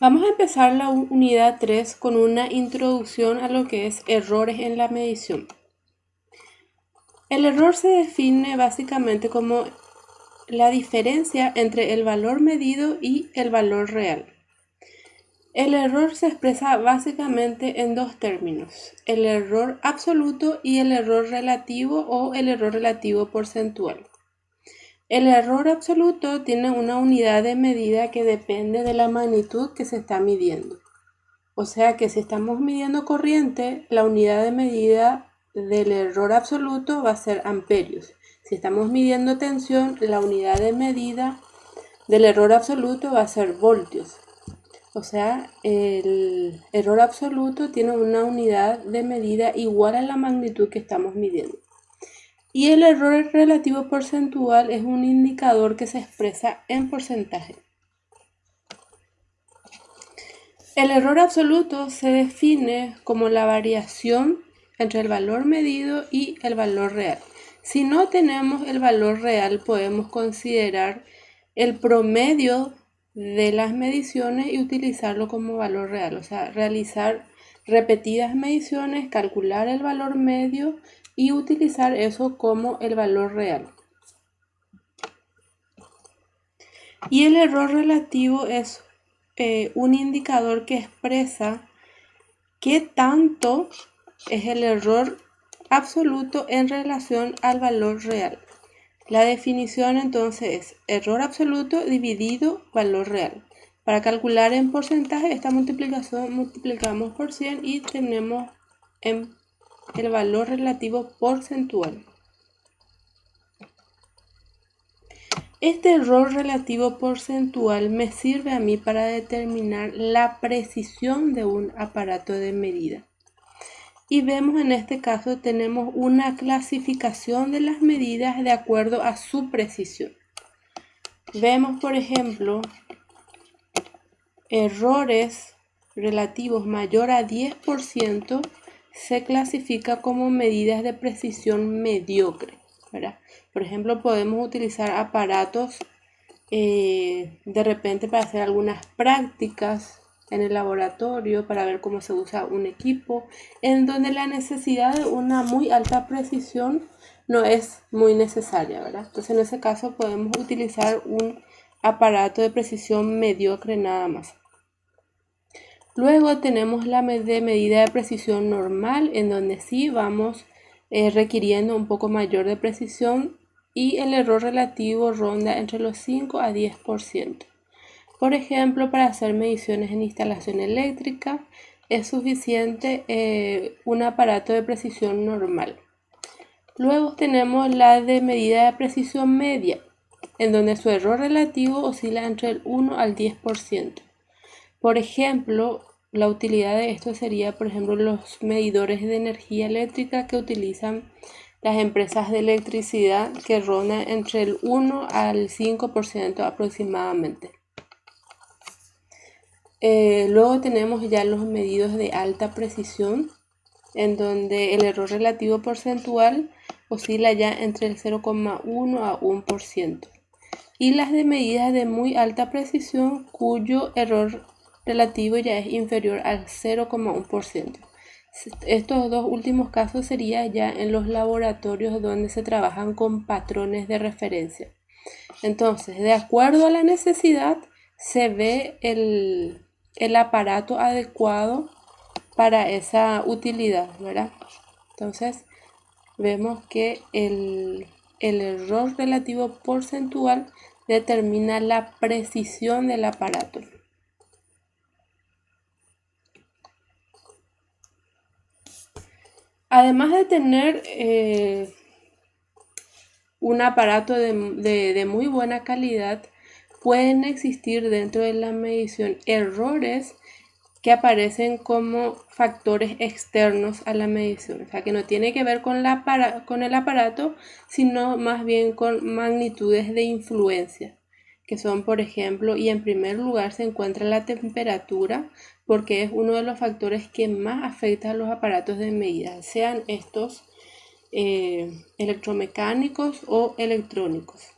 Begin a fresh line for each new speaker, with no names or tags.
Vamos a empezar la unidad 3 con una introducción a lo que es errores en la medición. El error se define básicamente como la diferencia entre el valor medido y el valor real. El error se expresa básicamente en dos términos, el error absoluto y el error relativo o el error relativo porcentual. El error absoluto tiene una unidad de medida que depende de la magnitud que se está midiendo. O sea que si estamos midiendo corriente, la unidad de medida del error absoluto va a ser amperios. Si estamos midiendo tensión, la unidad de medida del error absoluto va a ser voltios. O sea, el error absoluto tiene una unidad de medida igual a la magnitud que estamos midiendo. Y el error relativo porcentual es un indicador que se expresa en porcentaje. El error absoluto se define como la variación entre el valor medido y el valor real. Si no tenemos el valor real, podemos considerar el promedio de las mediciones y utilizarlo como valor real. O sea, realizar repetidas mediciones, calcular el valor medio y utilizar eso como el valor real. Y el error relativo es un indicador que expresa qué tanto es el error absoluto en relación al valor real. La definición entonces es error absoluto dividido valor real. Para calcular en porcentaje esta multiplicación multiplicamos por 100 y tenemos el valor relativo porcentual. Este error relativo porcentual me sirve a mí para determinar la precisión de un aparato de medida. Y vemos en este caso tenemos una clasificación de las medidas de acuerdo a su precisión. Vemos, por ejemplo, errores relativos mayor a 10% se clasifica como medidas de precisión mediocre, ¿verdad? Por ejemplo, podemos utilizar aparatos de repente para hacer algunas prácticas en el laboratorio para ver cómo se usa un equipo, en donde la necesidad de una muy alta precisión no es muy necesaria, ¿verdad? Entonces en ese caso podemos utilizar un aparato de precisión mediocre nada más. Luego tenemos la medida de precisión normal, en donde sí vamos requiriendo un poco mayor de precisión y el error relativo ronda entre los 5 a 10%. Por ejemplo, para hacer mediciones en instalación eléctrica es suficiente un aparato de precisión normal. Luego tenemos la de medida de precisión media, en donde su error relativo oscila entre el 1 al 10%. Por ejemplo, la utilidad de esto sería, por ejemplo, los medidores de energía eléctrica que utilizan las empresas de electricidad, que rondan entre el 1 al 5% aproximadamente. Luego tenemos ya los medidos de alta precisión, en donde el error relativo porcentual oscila ya entre el 0,1 a 1%. Y las de medidas de muy alta precisión, cuyo error relativo ya es inferior al 0,1%. Estos dos últimos casos serían ya en los laboratorios donde se trabajan con patrones de referencia. Entonces, de acuerdo a la necesidad, se ve el aparato adecuado para esa utilidad, ¿verdad? Entonces, vemos que el error relativo porcentual determina la precisión del aparato. Además de tener un aparato de muy buena calidad, pueden existir dentro de la medición errores que aparecen como factores externos a la medición, o sea que no tiene que ver con el aparato, sino más bien con magnitudes de influencia, que son, por ejemplo, y en primer lugar se encuentra la temperatura, porque es uno de los factores que más afecta a los aparatos de medida, sean estos electromecánicos o electrónicos.